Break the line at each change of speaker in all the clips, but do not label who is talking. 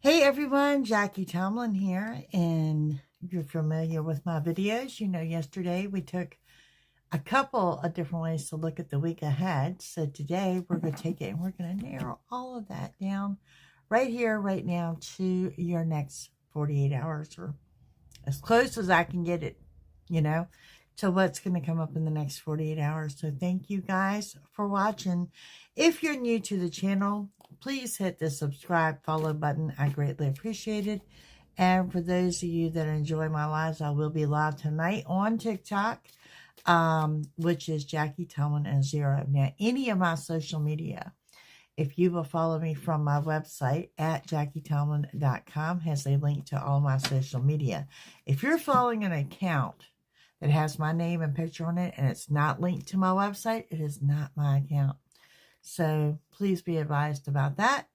Hey everyone, Jackie Tomlin here, and if you're familiar with my videos, you know yesterday we took a couple of different ways to look at the week ahead. So today we're going to take it and we're going to narrow all of that down right here, right now to your next 48 hours, or as close as I can get it, to what's going to come up in the next 48 hours. So thank you guys for watching. If you're new to the channel, please hit the subscribe, follow button. I greatly appreciate it. And for those of you that enjoy my lives, I will be live tonight on TikTok, which is Jackie Tomlin and Zero. Now, any of my social media, if you will follow me from my website at JackieTomlin.com, has a link to all my social media. If you're following an account that has my name and picture on it and it's not linked to my website, it is not my account. So please be advised about that.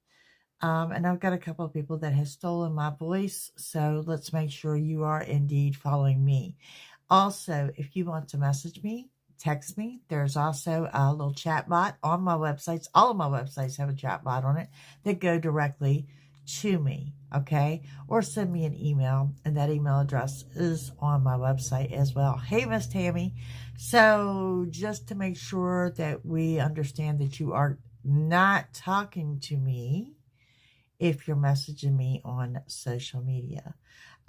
And I've got a couple of people that have stolen my voice, so let's make sure you are indeed following me. Also, if you want to message me, text me. There's also a little chat bot on my websites. All of my websites have a chat bot on it that go directly to me, okay? Or send me an email, and that email address is on my website as well. Hey, Miss Tammy. So just to make sure that we understand that you are not talking to me if you're messaging me on social media.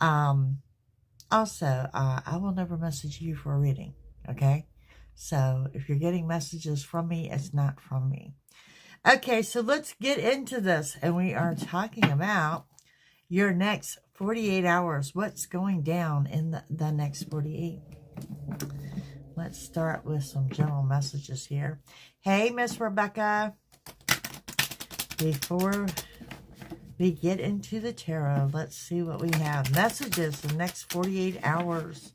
Also, I will never message you for a reading, okay? So if you're getting messages from me, it's not from me. Okay, so let's get into this. And we are talking about your next 48 hours. What's going down in the next 48? Let's start with some general messages here. Hey, Miss Rebecca. Before we get into the tarot, let's see what we have. Messages the next 48 hours.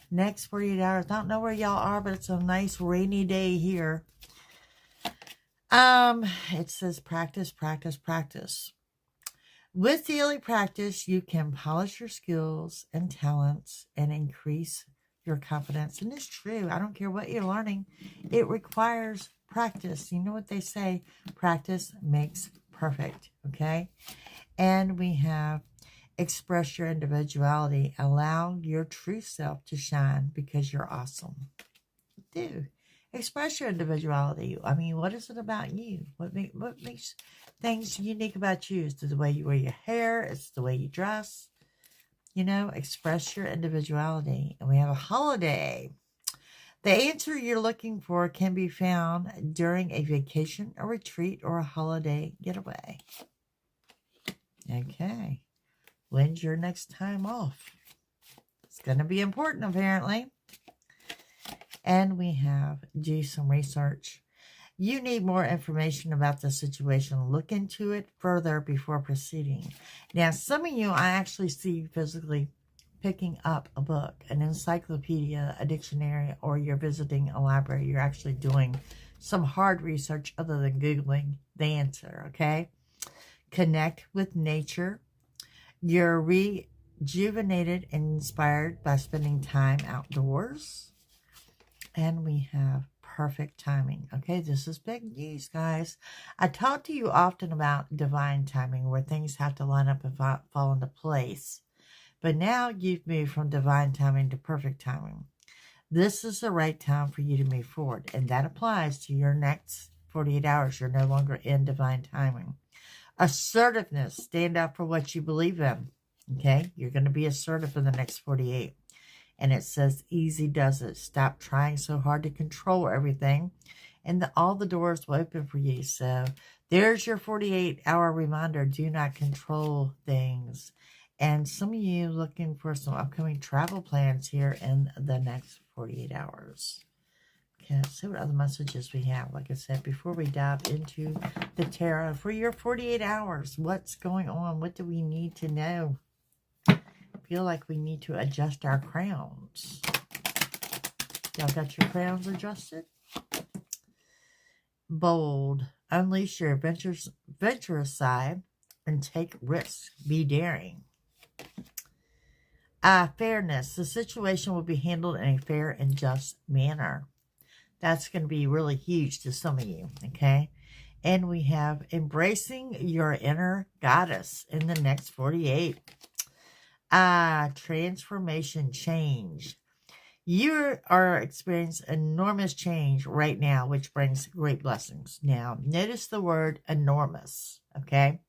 Next 48 hours. I don't know where y'all are, but it's a nice rainy day here. It says practice, practice, practice. With daily practice, you can polish your skills and talents and increase your confidence. And it's true. I don't care what you're learning. It requires practice. You know what they say? Practice makes perfect. Okay? And we have express your individuality. Allow your true self to shine because you're awesome. Do. Express your individuality. I mean, what is it about you? What makes things unique about you? Is it the way you wear your hair? It's the way you dress. You know, express your individuality. And we have a holiday. The answer you're looking for can be found during a vacation, a retreat, or a holiday getaway. Okay. When's your next time off? It's going to be important, apparently. And we have do some research. You need more information about the situation. Look into it further before proceeding. Now, some of you, I actually see physically picking up a book, an encyclopedia, a dictionary, or you're visiting a library. You're actually doing some hard research other than Googling the answer, okay? Connect with nature. You're rejuvenated and inspired by spending time outdoors. And we have perfect timing. Okay, this is big news, guys. I talk to you often about divine timing, where things have to line up and fall into place. But now you've moved from divine timing to perfect timing. This is the right time for you to move forward. And that applies to your next 48 hours. You're no longer in divine timing. Assertiveness. Stand up for what you believe in. Okay, you're going to be assertive in the next 48. And it says, easy does it. Stop trying so hard to control everything. And all the doors will open for you. So there's your 48-hour reminder. Do not control things. And some of you looking for some upcoming travel plans here in the next 48 hours. Okay, let's see what other messages we have. Like I said, before we dive into the tarot, for your 48 hours, what's going on? What do we need to know? Feel like we need to adjust our crowns. Y'all got your crowns adjusted? Bold. Unleash your adventurous side and take risks. Be daring. Fairness. The situation will be handled in a fair and just manner. That's going to be really huge to some of you, okay? And we have embracing your inner goddess in the next 48. Transformation, change. You are experiencing enormous change right now, which brings great blessings. Now, notice the word enormous, okay?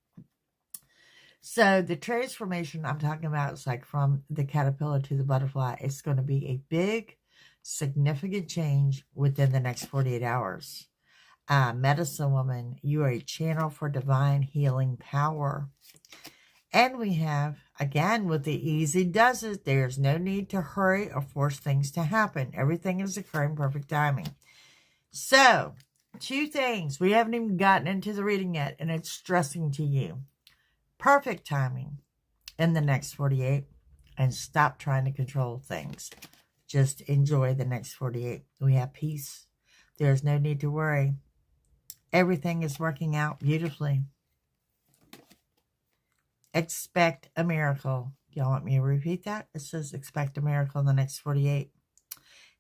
So the transformation I'm talking about is like from the caterpillar to the butterfly. It's going to be a big, significant change within the next 48 hours. Medicine woman, you are a channel for divine healing power. And we have, again, with the easy does it, there's no need to hurry or force things to happen. Everything is occurring perfect timing. So, 2 things. We haven't even gotten into the reading yet, and it's stressing to you. Perfect timing in the next 48, and stop trying to control things. Just enjoy the next 48. We have peace. There's no need to worry. Everything is working out beautifully. Expect a miracle. Y'all want me to repeat that? It says expect a miracle in the next 48.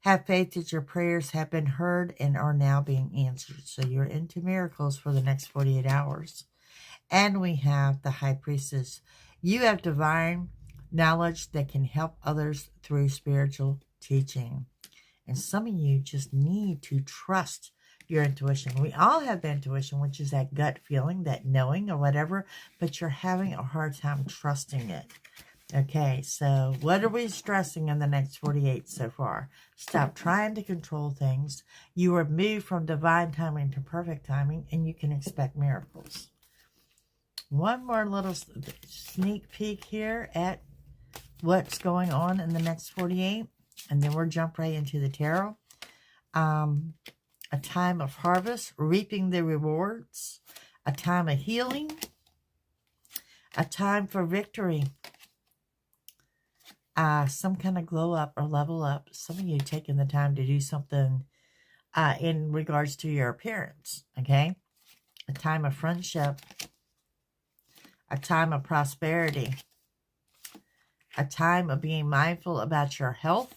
Have faith that your prayers have been heard and are now being answered. So you're into miracles for the next 48 hours. And we have the High Priestess. You have divine knowledge that can help others through spiritual teaching. And some of you just need to trust your intuition. We all have intuition, which is that gut feeling, that knowing or whatever, but you're having a hard time trusting it. Okay, so what are we stressing in the next 48 so far? Stop trying to control things. You are moved from divine timing to perfect timing, and you can expect miracles. One more little sneak peek here at what's going on in the next 48, and then we'll jump right into the tarot. A time of harvest, reaping the rewards, a time of healing, a time for victory, some kind of glow up or level up. Some of you taking the time to do something in regards to your appearance, okay? A time of friendship, a time of prosperity, a time of being mindful about your health,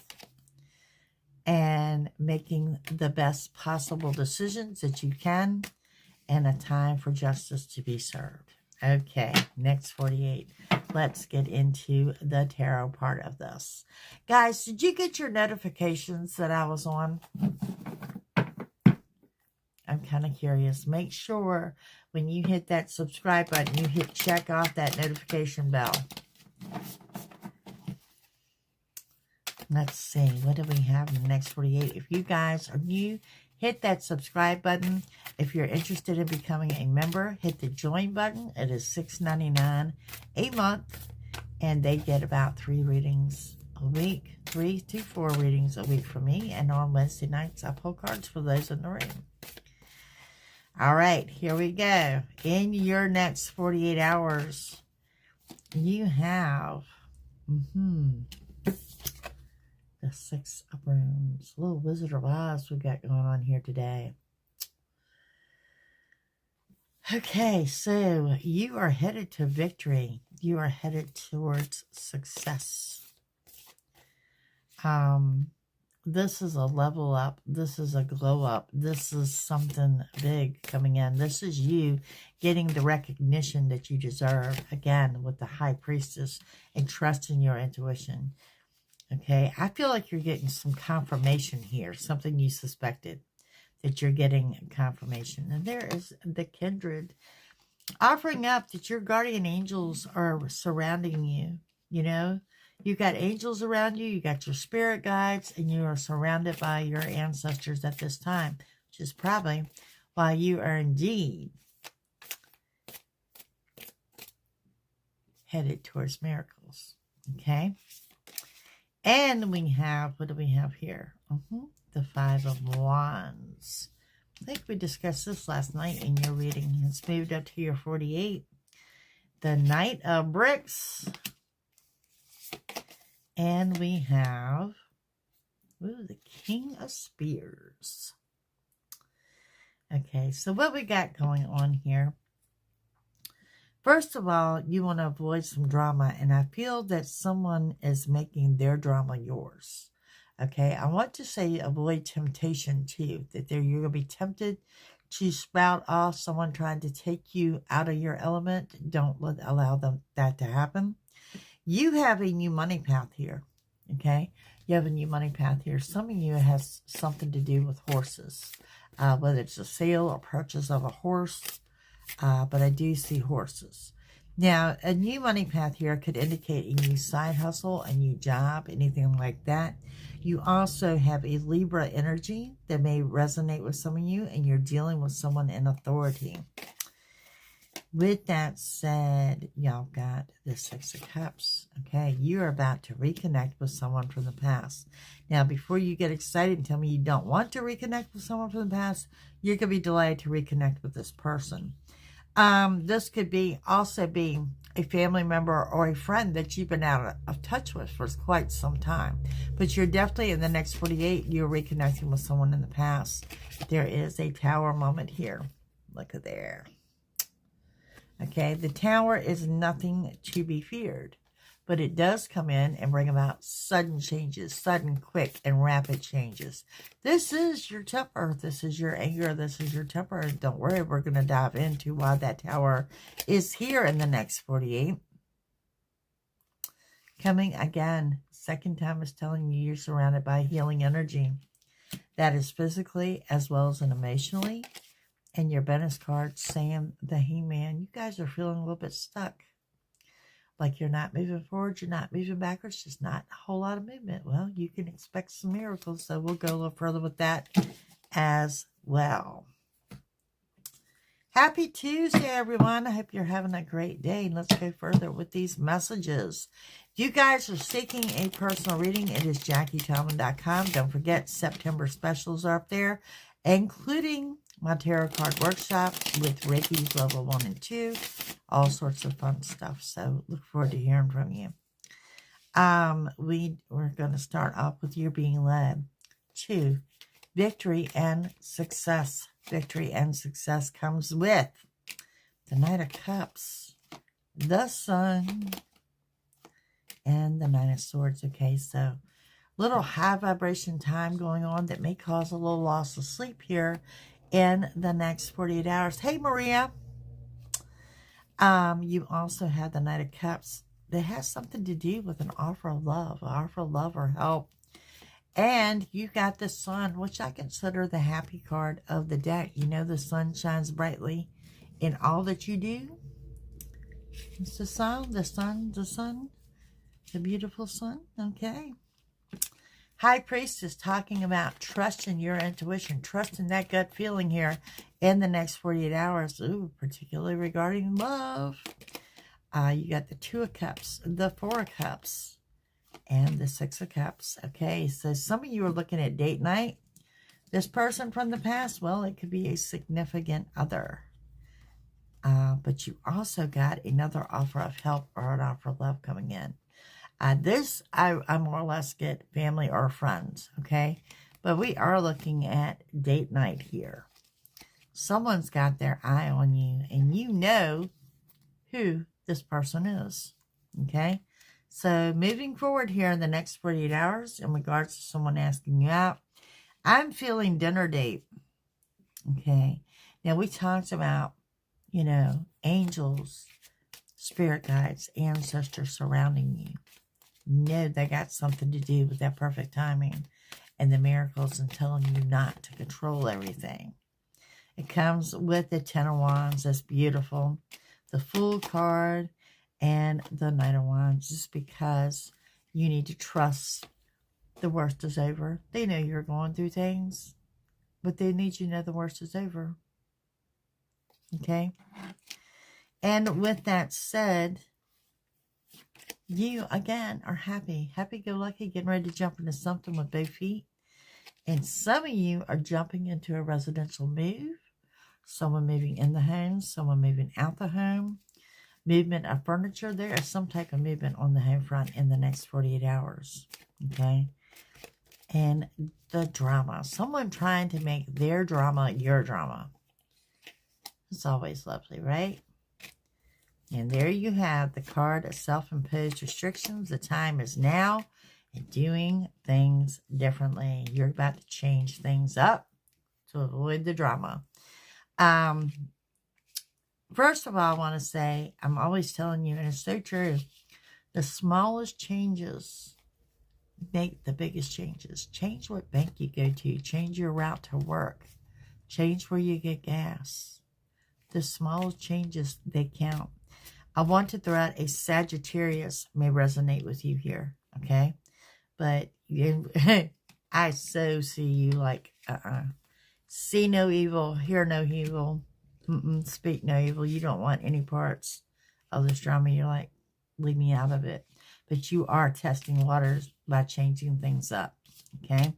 and making the best possible decisions that you can, and a time for justice to be served. Okay, next 48. Let's get into the tarot part of this. Guys, did you get your notifications that I was on? I'm kind of curious. Make sure when you hit that subscribe button, you hit check off that notification bell. Let's see, what do we have in the next 48? If you guys are new, hit that subscribe button. If you're interested in becoming a member, hit the join button. It is $6.99 a month, and they get about 3 readings a week, 3 to 4 readings a week from me. And on Wednesday nights, I pull cards for those in the room. All right, here we go. In your next 48 hours, you have... the 6 of Wands. A little Wizard of Oz we got going on here today. Okay, so you are headed to victory. You are headed towards success. This is a level up. This is a glow up. This is something big coming in. This is you getting the recognition that you deserve. Again, with the High Priestess and trusting your intuition. Okay, I feel like you're getting some confirmation here, something you suspected, that you're getting confirmation. And there is the Kindred offering up that your guardian angels are surrounding you. You know, you got angels around you, you got your spirit guides, and you are surrounded by your ancestors at this time, which is probably why you are indeed headed towards miracles. Okay. And we have, what do we have here? The 5 of Wands. I think we discussed this last night in your reading. It's moved up to your 48. The Knight of Bricks. And we have, the King of Spears. Okay, so what we got going on here? First of all, you want to avoid some drama, and I feel that someone is making their drama yours. Okay, I want to say avoid temptation too, that you're going to be tempted to sprout off, someone trying to take you out of your element. Don't allow that to happen. You have a new money path here, okay? You have a new money path here. Some of you has something to do with horses, whether it's a sale or purchase of a horse, but I do see horses. Now, a new money path here could indicate a new side hustle, a new job, anything like that. You also have a Libra energy that may resonate with some of you, and you're dealing with someone in authority. With that said, y'all got the Six of Cups. Okay, you're about to reconnect with someone from the past. Now, before you get excited and tell me you don't want to reconnect with someone from the past, you're going to be delayed to reconnect with this person. This could also be a family member or a friend that you've been out of touch with for quite some time. But you're definitely, in the next 48, you're reconnecting with someone in the past. There is a Tower moment here. Look at there. Okay, the Tower is nothing to be feared, but it does come in and bring about sudden changes, sudden, quick, and rapid changes. This is your temper. This is your anger. This is your temper. And don't worry, we're going to dive into why that Tower is here in the next 48. Coming again, second time is telling you you're surrounded by healing energy. That is physically as well as emotionally. And your bonus card saying the Hangman, you guys are feeling a little bit stuck. Like you're not moving forward, you're not moving backwards, just not a whole lot of movement. Well, you can expect some miracles, so we'll go a little further with that as well. Happy Tuesday, everyone. I hope you're having a great day. Let's go further with these messages. If you guys are seeking a personal reading, it is JacquieTallman.com. Don't forget, September specials are up there, including my tarot card workshop with Reiki's level 1 and 2. All sorts of fun stuff. So look forward to hearing from you. We're going to start off with you being led to victory and success. Victory and success comes with the Knight of Cups, the Sun, and the Nine of Swords. Okay, so little high vibration time going on that may cause a little loss of sleep here in the next 48 hours. Hey, Maria. You also have the Knight of Cups that has something to do with an offer of love or help. And you got the Sun, which I consider the happy card of the deck. You know, the sun shines brightly in all that you do. It's the sun, the beautiful sun. Okay. High Priestess talking about trusting your intuition, trusting that gut feeling here in the next 48 hours. Ooh, particularly regarding love. You got the Two of Cups, the Four of Cups, and the Six of Cups. Okay, so some of you are looking at date night. This person from the past, well, it could be a significant other. But you also got another offer of help or an offer of love coming in. I more or less get family or friends, okay? But we are looking at date night here. Someone's got their eye on you, and you know who this person is, okay? So moving forward here in the next 48 hours, in regards to someone asking you out, I'm feeling dinner date, okay? Now, we talked about, you know, angels, spirit guides, ancestors surrounding you. No, they got something to do with that perfect timing and the miracles and telling you not to control everything. It comes with the Ten of Wands. That's beautiful. The Fool card and the Knight of Wands, just because you need to trust the worst is over. They know you're going through things, but they need you to know the worst is over. Okay? And with that said, you, again, are happy-go-lucky, getting ready to jump into something with both feet. And some of you are jumping into a residential move. Someone moving in the home, someone moving out the home. Movement of furniture. There is some type of movement on the home front in the next 48 hours. Okay? And the drama. Someone trying to make their drama your drama. It's always lovely, right? And there you have the card of self-imposed restrictions. The time is now, and doing things differently. You're about to change things up to avoid the drama. Um, First of all, I want to say, I'm always telling you, and it's so true, the smallest changes make the biggest changes. Change what bank you go to. Change your route to work. Change where you get gas. The smallest changes, they count. I want to throw out a Sagittarius may resonate with you here, okay? But you, I so see you like, see no evil, hear no evil, speak no evil. You don't want any parts of this drama. You're like, leave me out of it. But you are testing waters by changing things up, okay?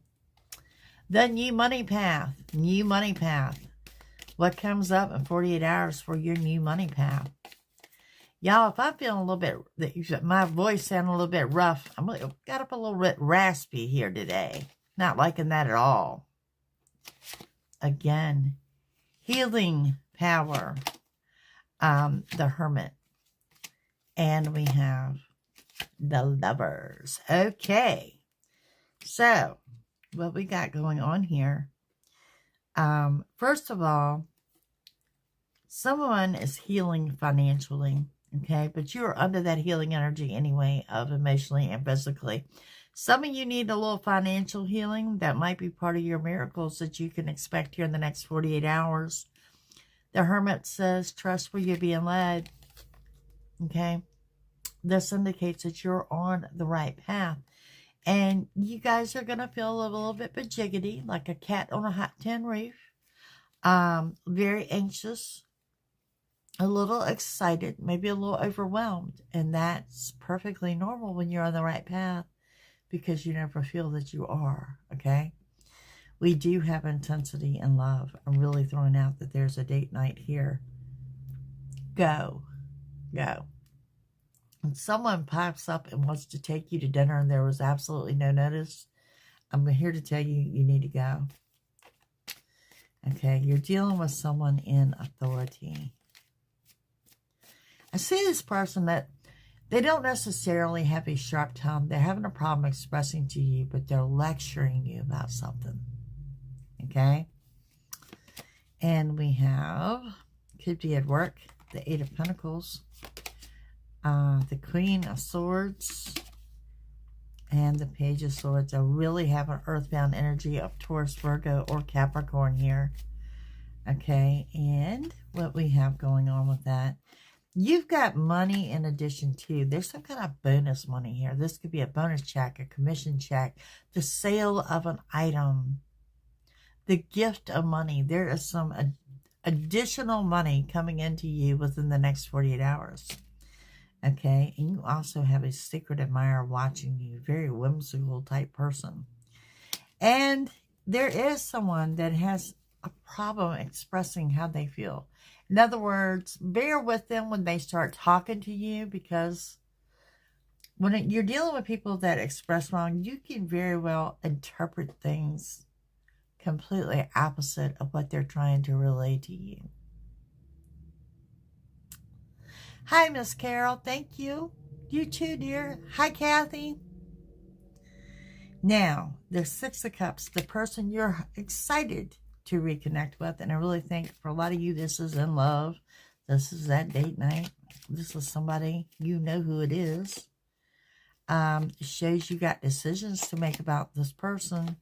The new money path. New money path. What comes up in 48 hours for your new money path? Y'all, if I'm feeling a little bit, my voice sounding a little bit rough, got up a little bit raspy here today. Not liking that at all. Again, healing power. The Hermit. And we have the Lovers. Okay. So, what we got going on here. First of all, someone is healing financially, okay? But you're under that healing energy anyway of emotionally and physically. Some of you need a little financial healing. That might be part of your miracles that you can expect here in the next 48 hours. The Hermit says, trust where you're being led, okay? This indicates that you're on the right path. And you guys are going to feel a little bit jiggity, like a cat on a hot tin roof. Very anxious, a little excited, maybe a little overwhelmed. And that's perfectly normal when you're on the right path because you never feel that you are, okay? We do have intensity and love. I'm really throwing out that there's a date night here. Go. Go. When someone pops up and wants to take you to dinner and there was absolutely no notice, I'm here to tell you, you need to go. Okay, you're dealing with someone in authority. I see this person that they don't necessarily have a sharp tongue. They're having a problem expressing to you, but they're lecturing you about something. Okay? And we have, could be at work, the Eight of Pentacles, the Queen of Swords, and the Page of Swords. I really have an earthbound energy of Taurus, Virgo, or Capricorn here. Okay, and what we have going on with that, you've got money in addition to, there's some kind of bonus money here. This could be a bonus check, a commission check, the sale of an item, the gift of money. There is some additional money coming into you within the next 48 hours. Okay, and you also have a secret admirer watching you, very whimsical type person. And there is someone that has a problem expressing how they feel. In other words, bear with them when they start talking to you, because when you're dealing with people that express wrong, you can very well interpret things completely opposite of what they're trying to relay to you. Hi, Miss Carol. Thank you. You too, dear. Hi, Kathy. Now, the Six of Cups, the person you're excited to reconnect with. And I really think for a lot of you, this is in love. This is that date night. This is somebody, you know who it is. It shows you got decisions to make about this person.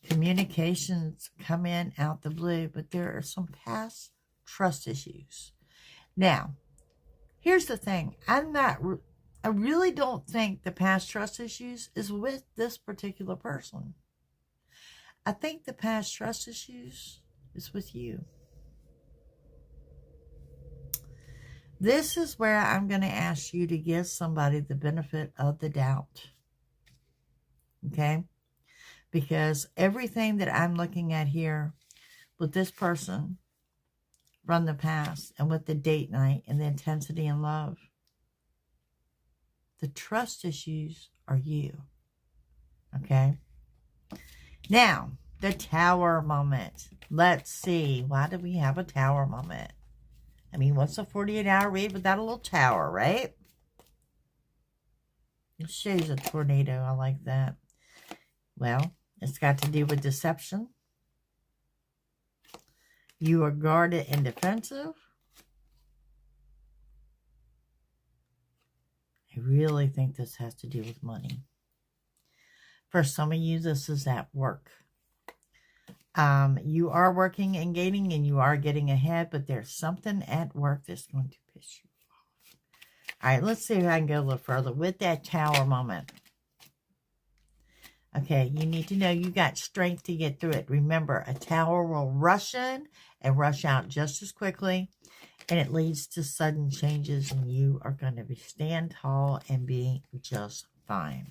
Communications come in out the blue, but there are some past trust issues. Now, here's the thing. I really don't think the past trust issues is with this particular person. I think the past trust issues is with you. This is where I'm going to ask you to give somebody the benefit of the doubt. Okay? Because everything that I'm looking at here with this person from the past and with the date night and the intensity and love, the trust issues are you. Okay? Now, the Tower moment. Let's see. Why do we have a Tower moment? I mean, what's a 48-hour read without a little tower, right? It shows a tornado. I like that. Well, it's got to do with deception. You are guarded and defensive. I really think this has to do with money. For some of you, this is at work. You are working and gaining, and you are getting ahead, but there's something at work that's going to piss you off. All right, let's see if I can go a little further with that Tower moment. Okay, you need to know you got strength to get through it. Remember, a Tower will rush in and rush out just as quickly, and it leads to sudden changes, and you are going to stand tall and be just fine.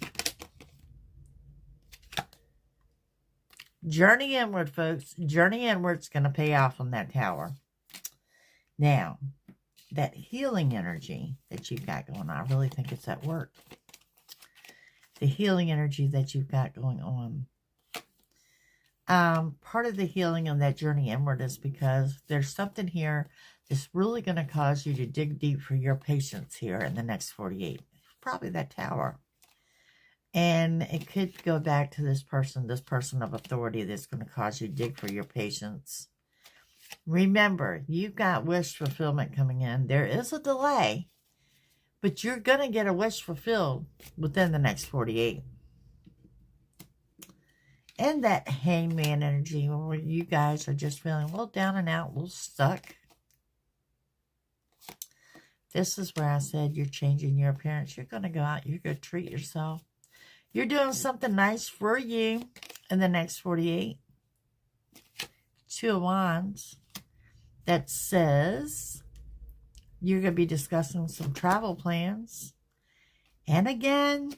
Journey inward, folks. Journey inward's going to pay off on that Tower. Now, that healing energy that you've got going on, I really think it's at work. The healing energy that you've got going on. Part of the healing on that journey inward is because there's something here that's really going to cause you to dig deep for your patience here in the next 48. Probably that Tower. And it could go back to this person of authority that's going to cause you to dig for your patience. Remember, you've got wish fulfillment coming in. There is a delay, but you're going to get a wish fulfilled within the next 48. And that hangman energy where you guys are just feeling a little down and out, a little stuck. This is where I said you're changing your appearance. You're going to go out. You're going to treat yourself. You're doing something nice for you in the next 48. Two of Wands. That says you're going to be discussing some travel plans. And again,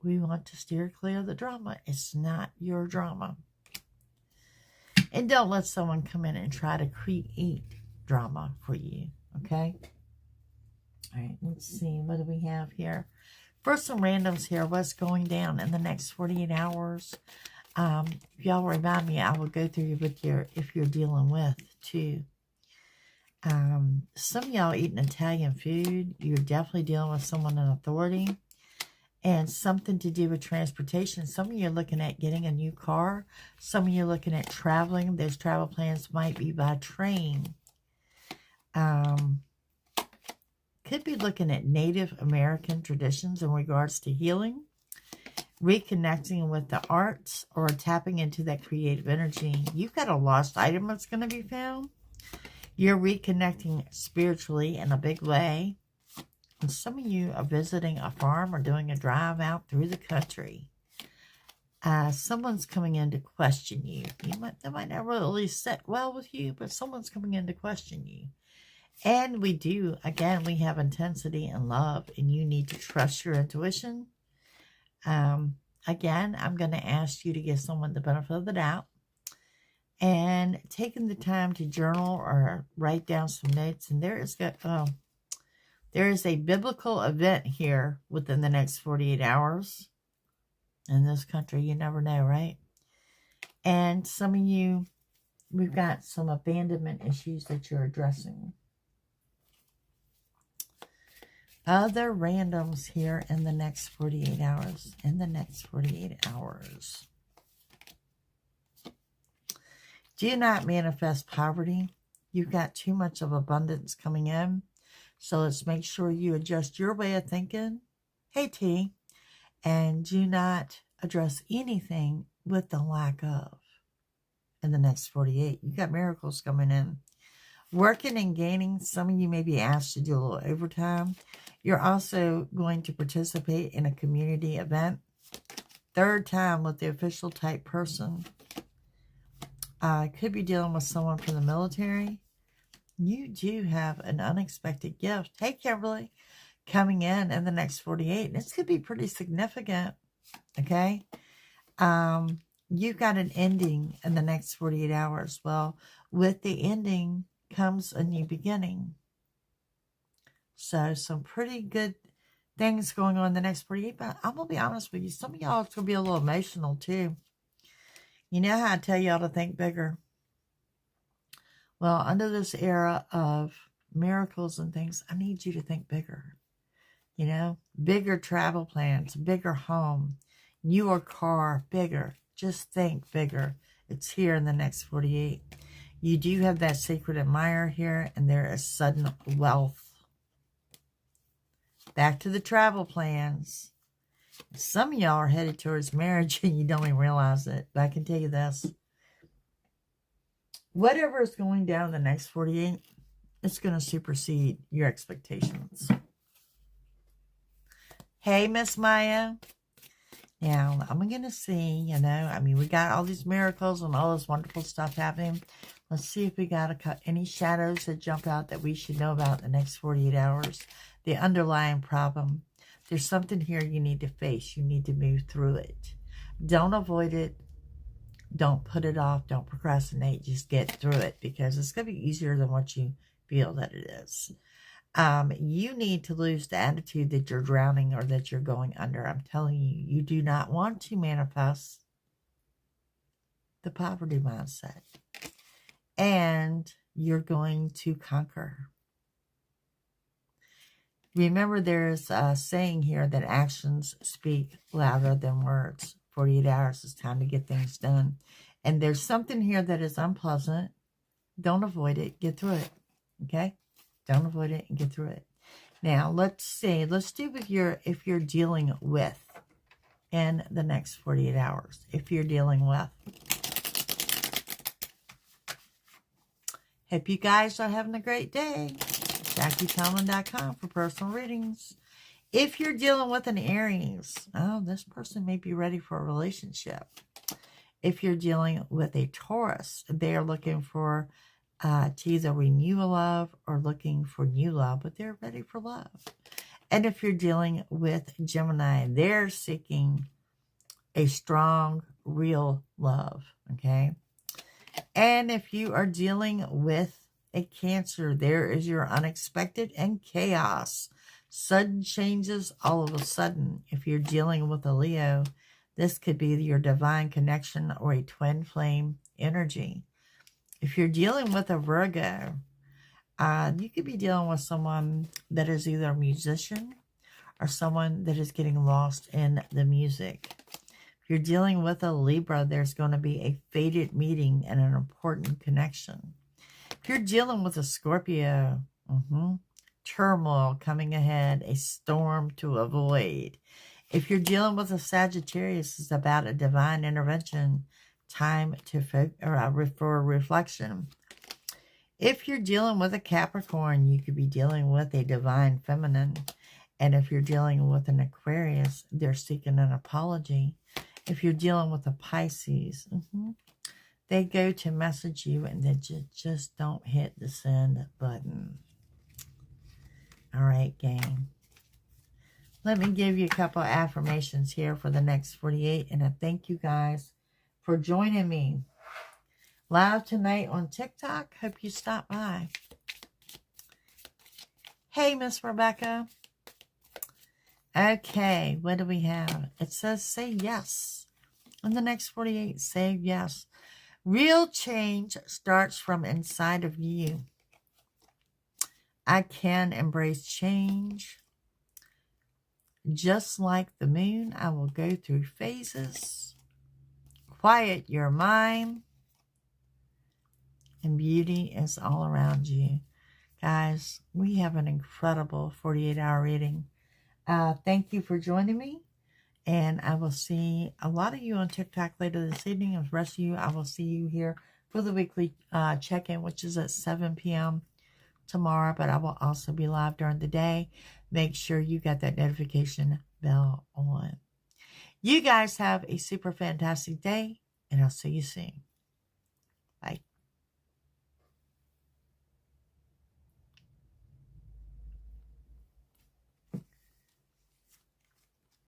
we want to steer clear of the drama. It's not your drama. And don't let someone come in and try to create drama for you. Okay? All right, let's see. What do we have here? For some randoms here, what's going down in the next 48 hours? If y'all remind me, I will go through with if you're dealing with, too. Some of y'all eating Italian food. You're definitely dealing with someone in authority. And something to do with transportation. Some of you are looking at getting a new car. Some of you are looking at traveling. Those travel plans might be by train. Could be looking at Native American traditions in regards to healing, reconnecting with the arts, or tapping into that creative energy. You've got a lost item that's going to be found. You're reconnecting spiritually in a big way. And some of you are visiting a farm or doing a drive out through the country. Someone's coming in to question you. They might not really sit well with you, but someone's coming in to question you. And we do, again, we have intensity and love, and you need to trust your intuition. Again, I'm going to ask you to give someone the benefit of the doubt. And taking the time to journal or write down some notes. And there is a biblical event here within the next 48 hours. In this country, you never know, right? And some of you, we've got some abandonment issues that you're addressing. Other randoms here in the next 48 hours. Do not manifest poverty. You've got too much of abundance coming in. So let's make sure you adjust your way of thinking. Hey, T. And do not address anything with the lack of in the next 48. You've got miracles coming in. Working and gaining. Some of you may be asked to do a little overtime. You're also going to participate in a community event. Third time with the official type person. Could be dealing with someone from the military. You do have an unexpected gift. Hey, Kimberly. Coming in the next 48. This could be pretty significant. Okay. You've got an ending in the next 48 hours. Well, with the ending comes a new beginning. So some pretty good things going on in the next 48. But I'm going to be honest with you. Some of y'all, it's going to be a little emotional too. You know how I tell y'all to think bigger? Well, under this era of miracles and things, I need you to think bigger. You know, bigger travel plans, bigger home, newer car, bigger. Just think bigger. It's here in the next 48. You do have that sacred admirer here, and there is sudden wealth. Back to the travel plans. Some of y'all are headed towards marriage and you don't even realize it. But I can tell you this. Whatever is going down the next 48, it's going to supersede your expectations. Hey, Miss Maya. Now, I'm going to see, we got all these miracles and all this wonderful stuff happening. Let's see if we got any shadows that jump out that we should know about in the next 48 hours. The underlying problem. There's something here you need to face. You need to move through it. Don't avoid it. Don't put it off. Don't procrastinate. Just get through it, because it's going to be easier than what you feel that it is. You need to lose the attitude that you're drowning or that you're going under. I'm telling you, you do not want to manifest the poverty mindset. And you're going to conquer. Remember, there's a saying here that actions speak louder than words. 48 hours is time to get things done. And there's something here that is unpleasant. Don't avoid it. Get through it. Okay? Don't avoid it and get through it. Now, let's see. Let's do if you're dealing with in the next 48 hours. If you're dealing with. Hope you guys are having a great day. JackieTomlin.com for personal readings. If you're dealing with an Aries, this person may be ready for a relationship. If you're dealing with a Taurus, they are looking for to either renew a love or looking for new love, but they're ready for love. And if you're dealing with Gemini, they're seeking a strong, real love, okay? And if you are dealing with a Cancer, there is your unexpected and chaos. Sudden changes all of a sudden. If you're dealing with a Leo, this could be your divine connection or a twin flame energy. If you're dealing with a Virgo, you could be dealing with someone that is either a musician or someone that is getting lost in the music. If you're dealing with a Libra, there's going to be a fated meeting and an important connection. If you're dealing with a Scorpio, turmoil coming ahead, a storm to avoid. If you're dealing with a Sagittarius, it's about a divine intervention, time to for reflection. If you're dealing with a Capricorn, you could be dealing with a divine feminine. And if you're dealing with an Aquarius, they're seeking an apology. If you're dealing with a Pisces, they go to message you and they just don't hit the send button. All right, gang. Let me give you a couple of affirmations here for the next 48. And I thank you guys for joining me live tonight on TikTok. Hope you stop by. Hey, Miss Rebecca. Okay, what do we have? It says say yes. In the next 48, say yes. Real change starts from inside of you. I can embrace change. Just like the moon, I will go through phases. Quiet your mind. And beauty is all around you. Guys, we have an incredible 48-hour reading. Thank you for joining me. And I will see a lot of you on TikTok later this evening. And the rest of you, I will see you here for the weekly check-in, which is at 7 p.m. tomorrow. But I will also be live during the day. Make sure you got that notification bell on. You guys have a super fantastic day, and I'll see you soon.